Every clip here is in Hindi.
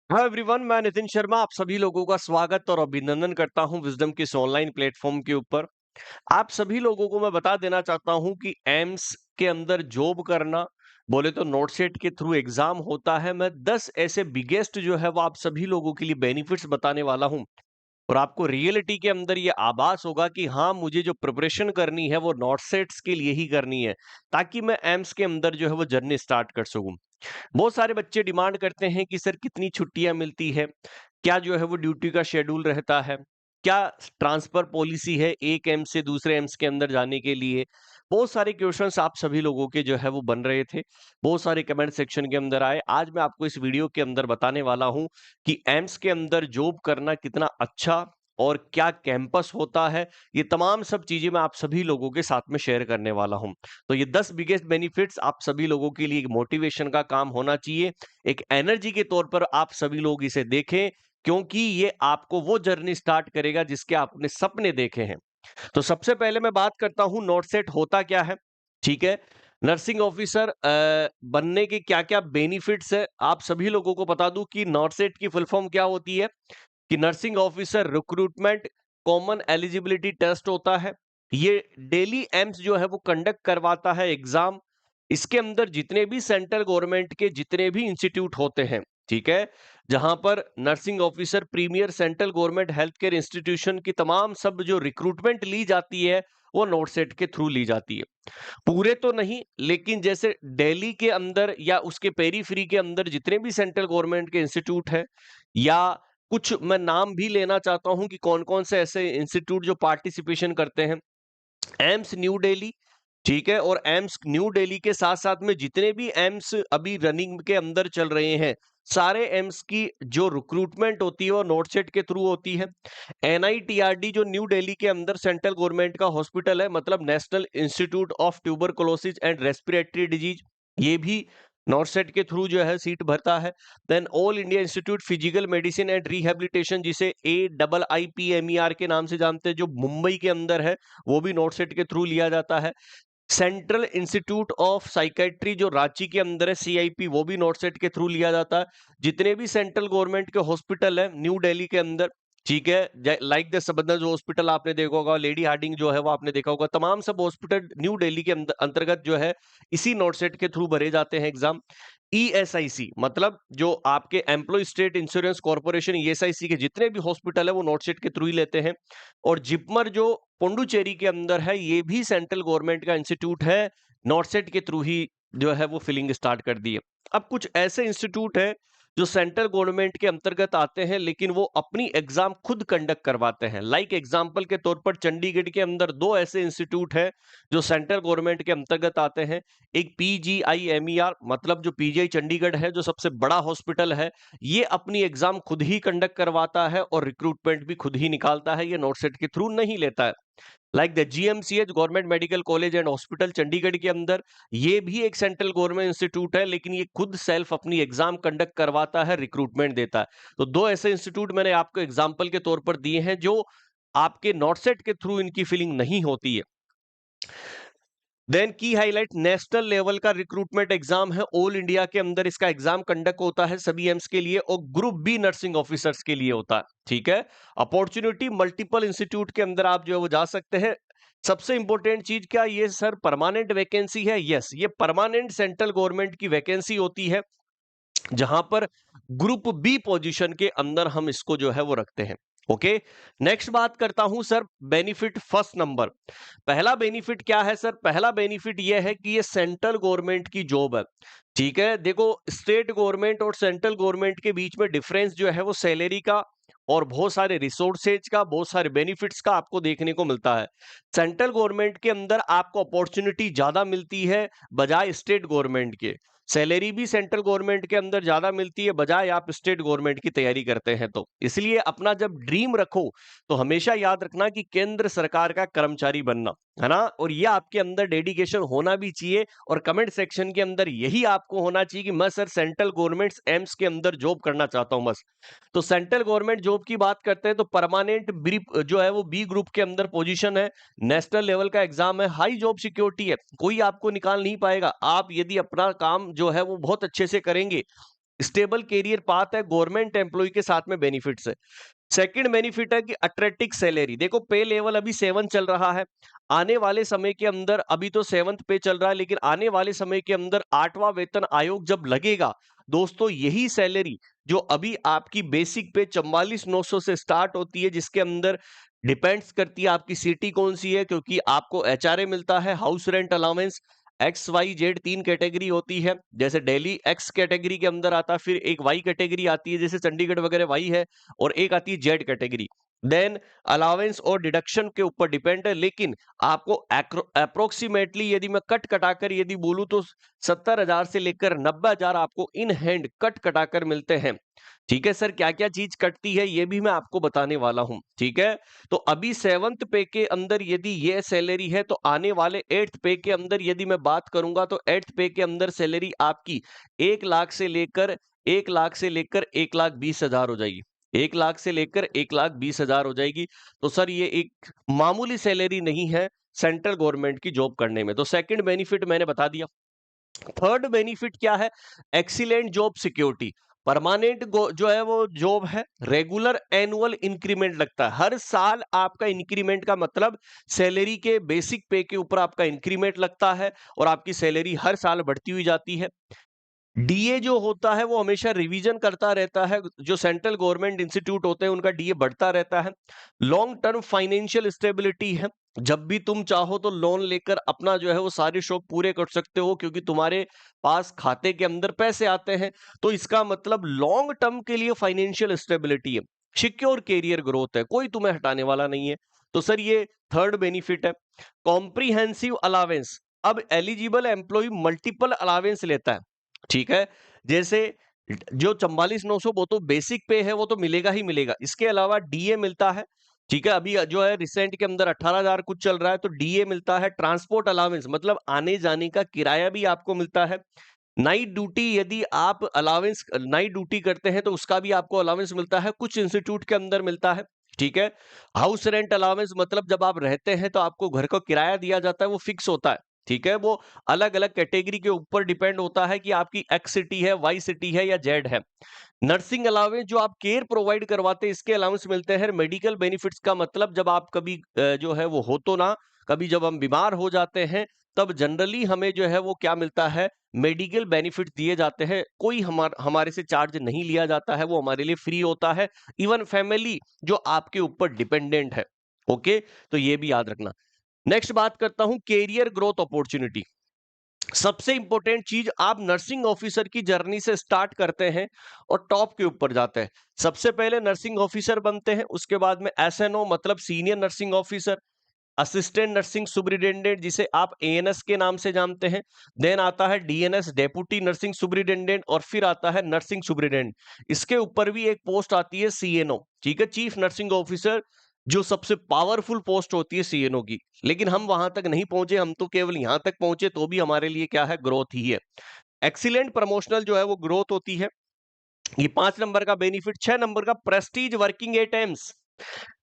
हाय एवरीवन, मैं नितिन शर्मा आप सभी लोगों का स्वागत और अभिनंदन करता हूं विजडम के इस ऑनलाइन प्लेटफॉर्म के ऊपर। आप सभी लोगों को मैं बता देना चाहता हूं कि एम्स के अंदर जॉब करना बोले तो नोट सेट के थ्रू एग्जाम होता है। मैं 10 ऐसे बिगेस्ट जो है वो आप सभी लोगों के लिए बेनिफिट्स बताने वाला हूं और आपको रियलिटी के अंदर ये आभास होगा कि हाँ, मुझे जो प्रिपरेशन करनी है वो नोट सेट्स के लिए ही करनी है, ताकि मैं एम्स के अंदर जो है वो जर्नी स्टार्ट कर सकूं। बहुत सारे बच्चे डिमांड करते हैं कि सर कितनी छुट्टियां मिलती है, क्या जो है वो ड्यूटी का शेड्यूल रहता है, क्या ट्रांसफर पॉलिसी है एक एम्स से दूसरे एम्स के अंदर जाने के लिए। बहुत सारे क्वेश्चंस आप सभी लोगों के जो है वो बन रहे थे, बहुत सारे कमेंट सेक्शन के अंदर आए। आज मैं आपको इस वीडियो के अंदर बताने वाला हूं कि एम्स के अंदर जॉब करना कितना अच्छा और क्या कैंपस होता है। ये तमाम सब चीजें मैं आप सभी लोगों के साथ में शेयर करने वाला हूं। तो ये 10 बिगेस्ट बेनिफिट्स आप सभी लोगों के लिए एक मोटिवेशन का काम होना चाहिए, एक एनर्जी के तौर पर आप सभी लोग इसे देखें, क्योंकि ये आपको वो जर्नी स्टार्ट करेगा जिसके आपने सपने देखे हैं। तो सबसे पहले मैं बात करता हूं नोट सेट होता क्या है। ठीक है, नर्सिंग ऑफिसर बनने के क्या क्या बेनिफिट्स है आप सभी लोगों को बता दूं कि नोट सेट की फुल फॉर्म क्या होती है। कि nursing officer recruitment common eligibility test होता है। ये डेली एम्स जो है वो कंडक्ट करवाता है एग्जाम। इसके अंदर जितने भी सेंट्रल गवर्नमेंट के जितने भी इंस्टीट्यूट होते हैं, ठीक है, जहां पर nursing officer premier central government health care institution की तमाम सब जो रिक्रूटमेंट ली जाती है वो नोट सेट के थ्रू ली जाती है। पूरे तो नहीं, लेकिन जैसे दिल्ली के अंदर या उसके पेरीफ्री के अंदर जितने भी सेंट्रल गवर्नमेंट के इंस्टीट्यूट हैं, या कुछ मैं नाम भी लेना चाहता हूं कि कौन-कौन से ऐसे इंस्टीट्यूट जो पार्टिसिपेशन करते हैं। एम्स न्यू दिल्ली, ठीक है, और एम्स न्यू दिल्ली के साथ-साथ में जितने भी एम्स अभी रनिंग के अंदर चल रहे हैं, सारे एम्स की जो रिक्रूटमेंट होती है वो नोटसेट के थ्रू होती है। एनआईटीआरडी जो न्यू दिल्ली के अंदर सेंट्रल गवर्नमेंट का हॉस्पिटल है, मतलब national institute of tuberculosis and respiratory disease, ये भी नॉर्सेट के थ्रू जो है सीट भरता है। Then All India Institute physical medicine and rehabilitation, जिसे AIIPMER के नाम से जानते हैं, जो मुंबई के अंदर है, वो भी नॉर्सेट के थ्रू लिया जाता है। सेंट्रल इंस्टीट्यूट ऑफ साइकेट्री जो रांची के अंदर है, CIP, वो भी नॉर्सेट के थ्रू लिया जाता है। जितने भी सेंट्रल गवर्नमेंट के हॉस्पिटल है न्यू दिल्ली के अंदर, ठीक है, लाइक द सबंदर जो हॉस्पिटल आपने देखा होगा, लेडी हार्डिंग जो है वो आपने देखा होगा, तमाम सब हॉस्पिटल न्यू दिल्ली के अंतर्गत जो है इसी नॉर्सेट के थ्रू भरे जाते हैं एग्जाम। ESIC मतलब जो आपके employee state insurance corporation, ESIC के जितने भी हॉस्पिटल है वो नॉर्सेट के थ्रू ही लेते हैं। और जिपमर जो पुडुचेरी के अंदर है, ये भी सेंट्रल गवर्नमेंट का इंस्टीट्यूट है, नॉर्सेट के थ्रू ही जो है वो फिलिंग स्टार्ट कर दी है। अब कुछ ऐसे इंस्टीट्यूट है जो सेंट्रल गवर्नमेंट के अंतर्गत आते हैं, लेकिन वो अपनी एग्जाम खुद कंडक्ट करवाते हैं। लाइक एग्जांपल के तौर पर चंडीगढ़ के अंदर दो ऐसे इंस्टीट्यूट है जो सेंट्रल गवर्नमेंट के अंतर्गत आते हैं। एक PGIMER, मतलब जो PGI चंडीगढ़ है, जो सबसे बड़ा हॉस्पिटल है, ये अपनी एग्जाम खुद ही कंडक्ट करवाता है और रिक्रूटमेंट भी खुद ही निकालता है, ये नोटसेट के थ्रू नहीं लेता है। Like the GMCH government medical college and hospital Chandigarh के अंदर, ये भी एक सेंट्रल गवर्नमेंट इंस्टीट्यूट है, लेकिन ये खुद सेल्फ अपनी एग्जाम कंडक्ट करवाता है, रिक्रूटमेंट देता है। तो दो ऐसे इंस्टीट्यूट मैंने आपको एग्जाम्पल के तौर पर दिए हैं जो आपके नॉटसेट के थ्रू इनकी फिलिंग नहीं होती है। देन की हाईलाइट, नेशनल लेवल का रिक्रूटमेंट एग्जाम है, ऑल इंडिया के अंदर इसका एग्जाम कंडक्ट होता है सभी एम्स के लिए, और ग्रुप बी नर्सिंग ऑफिसर्स के लिए होता है। ठीक है, अपॉर्चुनिटी मल्टीपल इंस्टीट्यूट के अंदर आप जो है वो जा सकते हैं। सबसे इंपॉर्टेंट चीज क्या, ये सर परमानेंट वैकेंसी है? यस, ये परमानेंट सेंट्रल गवर्नमेंट की वैकेंसी होती है, जहां पर ग्रुप बी पोजीशन के अंदर हम इसको जो है वो रखते हैं। ओके, नेक्स्ट बात करता हूं सर बेनिफिट फर्स्ट नंबर। पहला बेनिफिट क्या है सर? पहला बेनिफिट यह है कि ये सेंट्रल गवर्नमेंट की जॉब है। ठीक है, देखो, स्टेट गवर्नमेंट और सेंट्रल गवर्नमेंट के बीच में डिफरेंस जो है वो सैलरी का और बहुत सारे रिसोर्सेज का, बहुत सारे बेनिफिट्स का आपको देखने को मिलता है। सेंट्रल गवर्नमेंट के अंदर आपको अपॉर्चुनिटी ज्यादा मिलती है बजाय स्टेट गवर्नमेंट के। सैलरी भी सेंट्रल गवर्नमेंट के अंदर ज्यादा मिलती है बजाय आप स्टेट गवर्नमेंट की तैयारी करते हैं तो। इसलिए अपना जब ड्रीम रखो तो हमेशा याद रखना कि केंद्र सरकार का कर्मचारी बनना है ना, और ये आपके अंदर डेडिकेशन होना भी चाहिए। और कमेंट सेक्शन के अंदर यही आपको होना चाहिए कि मैं सर सेंट्रल गवर्नमेंट एम्स के अंदर जॉब करना चाहता हूं बस। तो सेंट्रल गवर्नमेंट जॉब की बात करते हैं तो परमानेंट जो है वो बी ग्रुप के अंदर पोजीशन है, नेशनल लेवल का एग्जाम है, हाई जॉब सिक्योरिटी है, कोई आपको निकाल नहीं पाएगा। आप यदि अपना काम जो है वो बहुत अच्छे से करेंगे स्टेबल कैरियर पाथ है, गवर्नमेंट एम्प्लॉय के साथ में बेनिफिट्स है। सेकंड बेनिफिट है कि अट्रैक्टिव सैलरी। देखो पे लेवल अभी 7 चल रहा है, आने वाले समय के अंदर अभी तो 7th पे चल रहा है, लेकिन आने वाले समय के अंदर 8वां वेतन आयोग जब लगेगा दोस्तों, यही सैलरी जो अभी आपकी बेसिक पे 44,900 से स्टार्ट होती है, जिसके अंदर डिपेंड्स करती है आपकी सिटी कौन सी है, क्योंकि आपको एचआरए मिलता है, house rent allowance, X Y Z 3 category होती है। जैसे दिल्ली एक्स कैटेगरी के अंदर आता है, फिर एक वाई कैटेगरी आती है, जैसे चंडीगढ़ वगैरह वाई है, और एक आती है जेड कैटेगरी। देन अलाउंस और डिडक्शन के ऊपर डिपेंड है, लेकिन आपको अप्रोक्सीमेटली यदि मैं कट कटाकर यदि बोलूं तो 70,000 से लेकर 90,000 आपको इन हैंड कट कटाकर मिलते हैं। ठीक है सर, क्या क्या चीज कटती है ये भी मैं आपको बताने वाला हूं। ठीक है, तो अभी 7th पे के अंदर यदि ये सैलरी है, तो आने वाले 8th पे के अंदर यदि मैं बात करूंगा तो 8th पे के अंदर सैलरी आपकी 1 लाख से लेकर 1,20,000 हो जाएगी। 1 लाख से लेकर 1,20,000 हो जाएगी। तो सर ये एक मामूली सैलरी नहीं है सेंट्रल गवर्नमेंट की जॉब करने में। तो सेकंड बेनिफिट मैंने बता दिया। थर्ड बेनिफिट क्या है? Excellent job security. परमानेंट जो है वो जॉब है, रेगुलर एनुअल इंक्रीमेंट लगता है हर साल। आपका इंक्रीमेंट का मतलब सैलरी के बेसिक पे के ऊपर आपका इंक्रीमेंट लगता है और आपकी सैलरी हर साल बढ़ती हुई जाती है। डीए जो होता है वो हमेशा रिवीजन करता रहता है, जो सेंट्रल गवर्नमेंट इंस्टीट्यूट होते हैं उनका डीए बढ़ता रहता है। लॉन्ग टर्म फाइनेंशियल स्टेबिलिटी है, जब भी तुम चाहो तो लोन लेकर अपना जो है वो सारे शौक पूरे कर सकते हो, क्योंकि तुम्हारे पास खाते के अंदर पैसे आते हैं। तो इसका मतलब लॉन्ग टर्म के लिए फाइनेंशियल स्टेबिलिटी है। सिक्योर कैरियर ग्रोथ है, कोई तुम्हें हटाने वाला नहीं है। तो सर ये थर्ड बेनिफिट है। कॉम्प्रीहेंसिव अलावेंस, अब एलिजिबल एम्प्लॉय मल्टीपल अलावेंस लेता है। ठीक है, जैसे जो 44,900 वो तो बेसिक पे है, वो तो मिलेगा ही मिलेगा। इसके अलावा डीए मिलता है। ठीक है, अभी जो है रिसेंट के अंदर 18,000 कुछ चल रहा है, तो डीए मिलता है। ट्रांसपोर्ट अलावेंस मतलब आने जाने का किराया भी आपको मिलता है। नाइट ड्यूटी, यदि आप अलावेंस नाइट ड्यूटी करते हैं तो उसका भी आपको अलावेंस मिलता है, कुछ इंस्टीट्यूट के अंदर मिलता है। ठीक है, हाउस रेंट अलावेंस मतलब जब आप रहते हैं तो आपको घर का किराया दिया जाता है, वो फिक्स होता है। ठीक है, वो अलग अलग कैटेगरी के ऊपर डिपेंड होता है कि आपकी एक्स सिटी है, वाई सिटी है या जेड है। नर्सिंग अलावेंस जो आप केयर प्रोवाइड करवाते हैं इसके अलाउंस मिलते हैं। मेडिकल बेनिफिट्स का मतलब जब आप कभी जो है वो हो तो ना, कभी जब हम बीमार हो जाते हैं तब जनरली हमें जो है वो क्या मिलता है, मेडिकल बेनिफिट दिए जाते हैं। कोई हमारे से चार्ज नहीं लिया जाता है, वो हमारे लिए फ्री होता है। इवन फैमिली जो आपके ऊपर डिपेंडेंट है। ओके, तो ये भी याद रखना। नेक्स्ट बात करता हूं कैरियर ग्रोथ अपॉर्चुनिटी। सबसे इंपॉर्टेंट चीज, आप नर्सिंग ऑफिसर की जर्नी से स्टार्ट करते हैं और टॉप के ऊपर जाते हैं। सबसे पहले नर्सिंग ऑफिसर बनते हैं, उसके बाद में एसएनओ मतलब senior nursing officer, assistant nursing superintendent जिसे आप एएनएस के नाम से जानते हैं। देन आता है डीएनएस डेप्यूटी नर्सिंग सुपरिटेंडेंट, और फिर आता है नर्सिंग सुपरिटेंडेंट। इसके ऊपर भी एक पोस्ट आती है सीएनओ। ठीक है, चीफ नर्सिंग ऑफिसर, जो सबसे पावरफुल पोस्ट होती है सीएनओ की। लेकिन हम वहां तक नहीं पहुंचे, हम तो केवल यहां तक पहुंचे, तो भी हमारे लिए क्या है, ग्रोथ ही है। एक्सीलेंट प्रमोशनल जो है वो ग्रोथ होती है। ये 5 नंबर का बेनिफिट। 6 नंबर का प्रेस्टीज वर्किंग एट एम्स।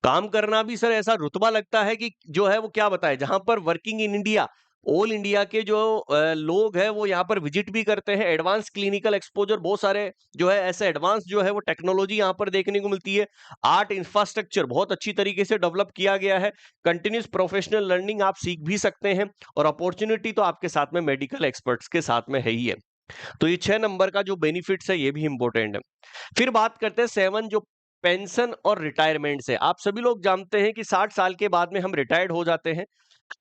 काम करना भी सर ऐसा रुतबा लगता है कि जो है वो क्या बताए, जहां पर working in India, all India के जो लोग हैं वो यहाँ पर विजिट भी करते हैं। एडवांस क्लिनिकल एक्सपोजर, बहुत सारे जो है ऐसे एडवांस जो है वो टेक्नोलॉजी यहाँ पर देखने को मिलती है। आर्ट इंफ्रास्ट्रक्चर बहुत अच्छी तरीके से डेवलप किया गया है। कंटिन्यूस प्रोफेशनल लर्निंग आप सीख भी सकते हैं, और अपॉर्चुनिटी तो आपके साथ में मेडिकल एक्सपर्ट्स के साथ में है ही है। तो ये 6 नंबर का जो बेनिफिट्स है ये भी इंपॉर्टेंट है। फिर बात करते हैं 7, जो पेंशन और रिटायरमेंट से। आप सभी लोग जानते हैं कि 60 साल के बाद में हम रिटायर्ड हो जाते हैं।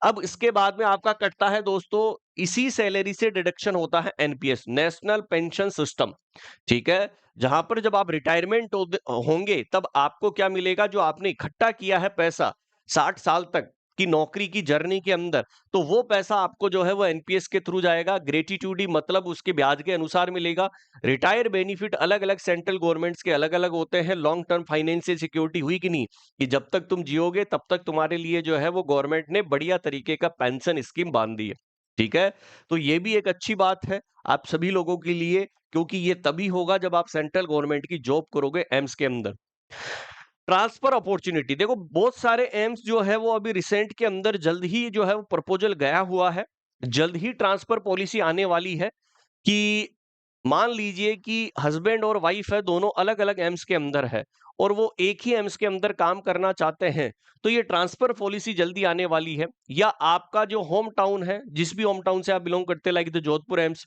अब इसके बाद में आपका कटता है दोस्तों, इसी सैलरी से डिडक्शन होता है एनपीएस, नेशनल पेंशन सिस्टम। ठीक है, जहां पर जब आप रिटायरमेंट होंगे तब आपको क्या मिलेगा, जो आपने इकट्ठा किया है पैसा 60 साल तक की नौकरी की जर्नी के अंदर, तो वो पैसा आपको जो है वो एनपीएस के थ्रू जाएगा। ग्रेटिट्यूडी मतलब उसके ब्याज के अनुसार मिलेगा। रिटायर बेनिफिट अलग अलग सेंट्रल गवर्नमेंट्स के अलग अलग होते हैं। लॉन्ग टर्म फाइनेंशियल सिक्योरिटी हुई कि नहीं, कि जब तक तुम जियोगे तब तक तुम्हारे लिए जो है वो गवर्नमेंट ने बढ़िया तरीके का पेंशन स्कीम बांध दी है। ठीक है, तो ये भी एक अच्छी बात है आप सभी लोगों के लिए, क्योंकि ये तभी होगा जब आप सेंट्रल गवर्नमेंट की जॉब करोगे एम्स के अंदर। ट्रांसफर अपॉर्चुनिटी, देखो बहुत सारे एम्स जो है वो अभी रिसेंट के अंदर जल्द ही जो है वो प्रपोजल गया हुआ है, जल्द ही ट्रांसफर पॉलिसी आने वाली है कि मान लीजिए कि हस्बैंड और वाइफ है, दोनों अलग अलग एम्स के अंदर है और वो एक ही एम्स के अंदर काम करना चाहते हैं, तो ये ट्रांसफर पॉलिसी जल्दी आने वाली है। या आपका जो होम टाउन है, जिस भी होम टाउन से आप बिलोंग करते हैं, लाइक द जोधपुर एम्स,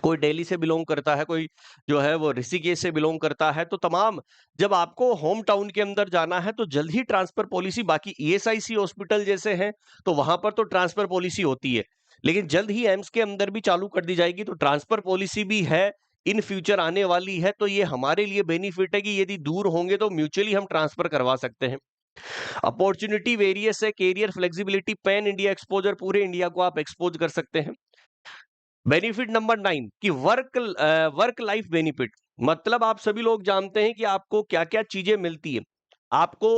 कोई दिल्ली से बिलोंग करता है, कोई जो है वो ऋषिकेश से बिलोंग करता है, तो तमाम जब आपको होम टाउन के अंदर जाना है तो जल्द ही ट्रांसफर पॉलिसी, बाकी ईएसआईसी हॉस्पिटल जैसे हैं तो वहां पर तो ट्रांसफर पॉलिसी होती है, लेकिन जल्द ही एम्स के अंदर भी चालू कर दी जाएगी, तो ट्रांसफर पॉलिसी भी है, इन फ्यूचर आने वाली है। तो ये हमारे लिए बेनिफिट है कि यदि दूर होंगे तो म्यूचुअली हम ट्रांसफर करवा सकते हैं। अपॉर्चुनिटी वेरियस है, career flexibility, pan India exposure, पूरे इंडिया को आप एक्सपोज कर सकते हैं। बेनिफिट नंबर 9 कि वर्क लाइफ बेनिफिट, मतलब आप सभी लोग जानते हैं कि आपको क्या क्या चीजें मिलती है। आपको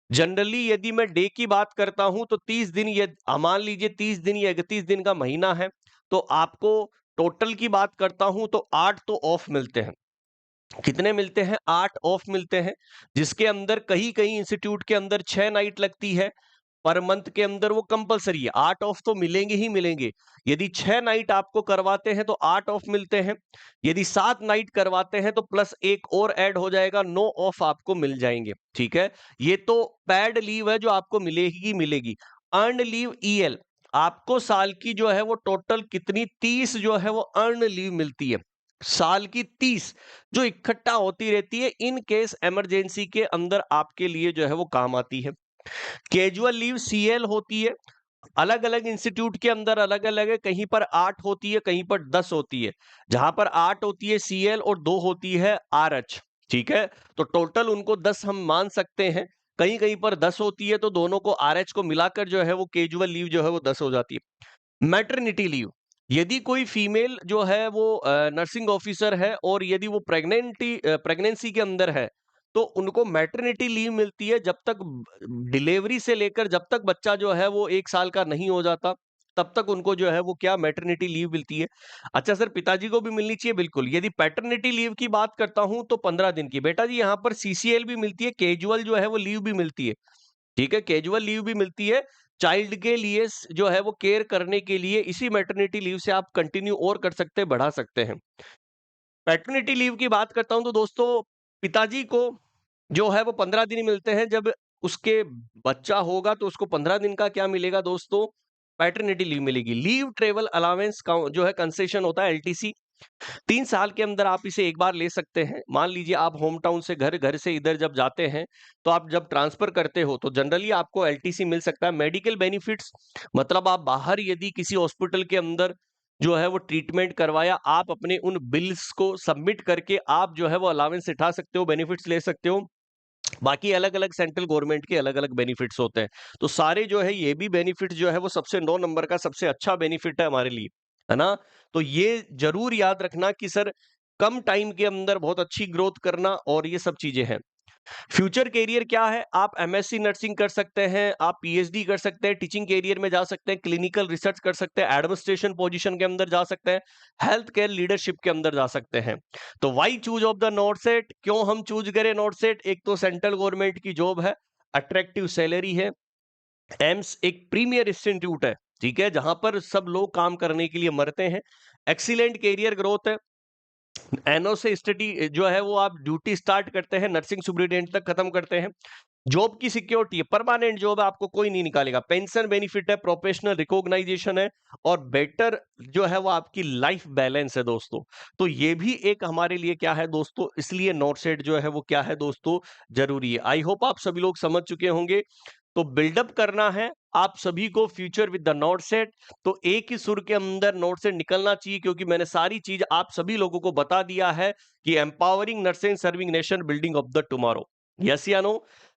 जनरली यदि मैं डे की बात करता हूं तो 30 दिन, मान लीजिए 30 दिन या 31 दिन का महीना है, तो आपको टोटल की बात करता हूं तो 8 तो ऑफ मिलते हैं। कितने मिलते हैं? 8 ऑफ मिलते हैं, जिसके अंदर कहीं कहीं इंस्टीट्यूट के अंदर 6 नाइट लगती है पर मंथ के अंदर, वो कंपलसरी है। 8 ऑफ तो मिलेंगे ही मिलेंगे। यदि 6 नाइट आपको करवाते हैं तो 8 ऑफ मिलते हैं। यदि 7 नाइट करवाते हैं तो प्लस एक और ऐड हो जाएगा, 9 ऑफ आपको मिल जाएंगे। ठीक है, ये तो पैड लीव है जो आपको मिलेगी मिलेगी। अर्न लीव ईएल, आपको साल की जो है वो टोटल कितनी, 30 जो है वो अर्न लीव मिलती है। साल की 30 जो इकट्ठा होती रहती है, इन केस इमरजेंसी के अंदर आपके लिए जो है वो काम आती है। कैजुअल लीव सीएल होती है, अलग अलग इंस्टीट्यूट के अंदर अलग अलग है, कहीं पर 8 होती है, कहीं पर 10 होती है। जहां पर 8 होती है सीएल और 2 होती है आरएच। ठीक है, तो टोटल उनको 10 हम मान सकते हैं। कहीं कहीं पर 10 होती है, तो दोनों को आरएच को मिलाकर जो है वो कैजुअल लीव जो है वो 10 हो जाती है। मैटरनिटी लीव, यदि कोई फीमेल जो है वो नर्सिंग ऑफिसर है और यदि वो प्रेगनेंसी के अंदर है, तो उनको मैटरनिटी लीव मिलती है जब तक डिलीवरी से लेकर जब तक बच्चा जो है वो 1 साल का नहीं हो जाता, तब तक उनको जो है वो क्या, मैटरनिटी लीव मिलती है। अच्छा सर, पिताजी को भी मिलनी चाहिए, बिल्कुल। यदि पैटर्निटी लीव की बात करता हूं तो 15 दिन की। बेटा जी, यहाँ पर सीसीएल भी मिलती है, कैजुअल जो है वो लीव भी मिलती है। ठीक है, कैजुअल लीव भी मिलती है चाइल्ड के लिए, जो है वो केयर करने के लिए। इसी मैटरनिटी लीव से आप कंटिन्यू और कर सकते हैं, बढ़ा सकते हैं। पैटर्निटी लीव की बात करता हूं तो दोस्तों, पिताजी को जो है वो 15 दिन मिलते हैं। जब उसके बच्चा होगा तो उसको 15 दिन का क्या मिलेगा दोस्तों, पैटर्निटी लीव मिलेगी। लीव ट्रेवल अलावेंस जो है कंसेशन होता है, एलटीसी, 3 साल के अंदर आप इसे एक बार ले सकते हैं। मान लीजिए आप होम टाउन से घर से इधर जब जाते हैं, तो आप जब ट्रांसफर करते हो तो जनरली आपको एलटीसी मिल सकता है। मेडिकल बेनिफिट्स, मतलब आप बाहर यदि किसी हॉस्पिटल के अंदर जो है वो ट्रीटमेंट करवाया, आप अपने उन बिल्स को सबमिट करके आप जो है वो अलावेंस उठा सकते हो, बेनिफिट्स ले सकते हो। बाकी अलग अलग सेंट्रल गवर्नमेंट के अलग अलग बेनिफिट्स होते हैं, तो सारे जो है ये भी बेनिफिट जो है वो सबसे 9 नंबर का सबसे अच्छा बेनिफिट है हमारे लिए, है ना। तो ये जरूर याद रखना कि सर, कम टाइम के अंदर बहुत अच्छी ग्रोथ करना, और ये सब चीजें हैं। फ्यूचर कैरियर क्या है, आप एमएससी नर्सिंग कर सकते हैं, आप पीएचडी कर सकते हैं, टीचिंग कैरियर में जा सकते हैं, क्लिनिकल रिसर्च कर सकते हैं, एडमिनिस्ट्रेशन पोजीशन के अंदर जा सकते हैं, हेल्थ केयर लीडरशिप के अंदर जा सकते हैं। तो why choose of the NORCET, क्यों हम चूज करें नॉर्सेट? एक तो सेंट्रल गवर्नमेंट की जॉब है, अट्रैक्टिव सैलरी है, एम्स एक प्रीमियर इंस्टीट्यूट है, ठीक है, जहां पर सब लोग काम करने के लिए मरते हैं, एक्सीलेंट कैरियर ग्रोथ है, एनओ से स्टडी जो है वो आप ड्यूटी स्टार्ट करते हैं, नर्सिंग सुपरिटेंडेंट तक खत्म करते हैं, जॉब की सिक्योरिटी है, परमानेंट जॉब है, आपको कोई नहीं निकालेगा, पेंशन बेनिफिट है, प्रोफेशनल रिकॉग्नाइजेशन है, और बेटर जो है वो आपकी लाइफ बैलेंस है दोस्तों। तो ये भी एक हमारे लिए क्या है दोस्तों, इसलिए नॉर्सेट जो है वो क्या है दोस्तों, जरूरी है। आई होप आप सभी लोग समझ चुके होंगे। तो बिल्डअप करना है आप सभी को फ्यूचर विद द नॉर्सेट, तो एक ही सुर के अंदर नॉर्सेट निकलना चाहिए, क्योंकि मैंने सारी चीज आप सभी लोगों को बता दिया है कि empowering nursing serving nation building of the tomorrow, yes या नो।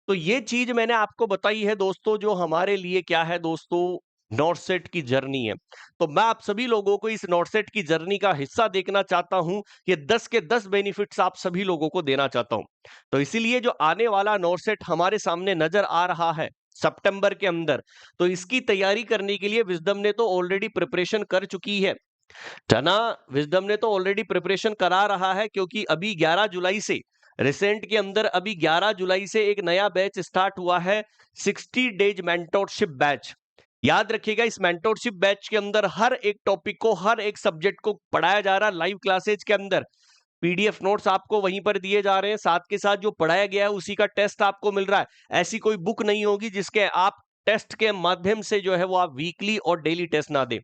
तो ये चीज मैंने आपको बताई है दोस्तों, जो हमारे लिए क्या है दोस्तों, नॉर्सेट की जर्नी है। तो मैं आप सभी लोगों को इस नॉर्सेट की जर्नी का हिस्सा देखना चाहता हूं, ये 10 के 10 बेनिफिट्स आप सभी लोगों को देना चाहता हूं। तो इसीलिए जो आने वाला नॉर्सेट हमारे सामने नजर आ रहा है सितंबर के अंदर, तो इसकी तैयारी करने के लिए विजडम ने तो ऑलरेडी प्रिपरेशन कर चुकी है ना। विजडम ने तो ऑलरेडी प्रिपरेशन करा रहा है, क्योंकि अभी 11 जुलाई से, रिसेंट के अंदर अभी 11 जुलाई से एक नया बैच स्टार्ट हुआ है, 60 डेज मेंटोरशिप बैच। याद रखिएगा इस मेंटोरशिप बैच के अंदर हर एक टॉपिक को, हर एक सब्जेक्ट को पढ़ाया जा रहा है लाइव क्लासेज के अंदर। पीडीएफ नोट्स आपको वहीं पर दिए जा रहे हैं, साथ के साथ जो पढ़ाया गया है उसी का टेस्ट आपको मिल रहा है। ऐसी कोई बुक नहीं होगी जिसके आप टेस्ट के माध्यम से जो है वो आप वीकली और डेली टेस्ट ना दें।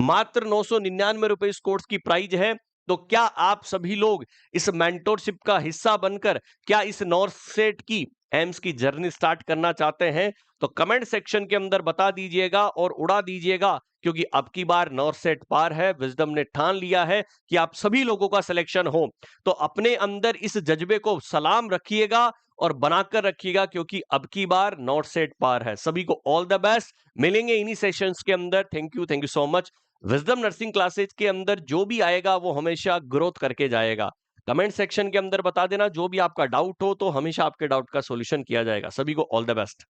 मात्र 999 रुपए इस कोर्स की प्राइस है। तो क्या आप सभी लोग इस मेंटोरशिप का हिस्सा बनकर क्या इस नॉर्सेट की एम्स की जर्नी स्टार्ट करना चाहते हैं? तो कमेंट सेक्शन के अंदर बता दीजिएगा और उड़ा दीजिएगा, क्योंकि अब की बार नॉर्सेट पार है। विजडम ने ठान लिया है कि आप सभी लोगों का सिलेक्शन हो। तो अपने अंदर इस जज्बे को सलाम रखिएगा और बनाकर रखिएगा, क्योंकि अब की बार नॉर्सेट पार है। सभी को ऑल द बेस्ट, मिलेंगे इन्हीं सेशंस के अंदर। Thank you so much. Wisdom nursing classes के अंदर जो भी आएगा वो हमेशा ग्रोथ करके जाएगा। कमेंट सेक्शन के अंदर बता देना जो भी आपका डाउट हो, तो हमेशा आपके डाउट का सॉल्यूशन किया जाएगा। सभी को ऑल द बेस्ट।